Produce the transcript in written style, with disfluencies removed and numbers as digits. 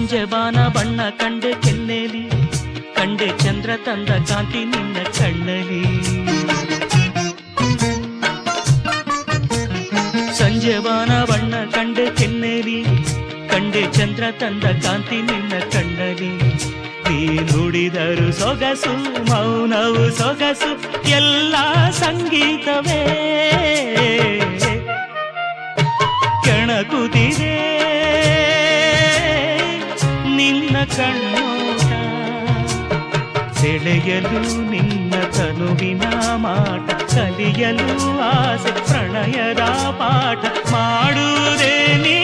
ಸಂಜೆ ಬಾನ ಬಣ್ಣ ಕಂಡೆ ಕೆನ್ನೆಲಿ, ಕಂಡೆ ಚಂದ್ರ ತಂದ ಕಾಂತಿ ನಿನ್ನ ಕಣ್ಣಲಿ. ಸಂಜೆ ಬಾನ ಬಣ್ಣ ಕಂಡೆ ಕೆನ್ನೆಲಿ, ಕಂಡೆ ಚಂದ್ರ ತಂದ ಕಾಂತಿ ನಿನ್ನ ಕಣ್ಣಲಿ. ನೀ ನುಡಿದರು ಸೊಗಸು, ಮೌನವು ಸೊಗಸು, ಎಲ್ಲ ಸಂಗೀತವೇ ಕೆಣಕುತ್ತಿದೆ ನಿನ್ನ ಕಣ್ಣೋಟ. ಸೆಳೆಯಲು ನಿನ್ನ ತನುವಿನ ಮಾಟ, ಕಲಿಯಲು ಆಸೆ ಪ್ರಣಯದ ಪಾಠ ಮಾಡುವುದೇ ನೀ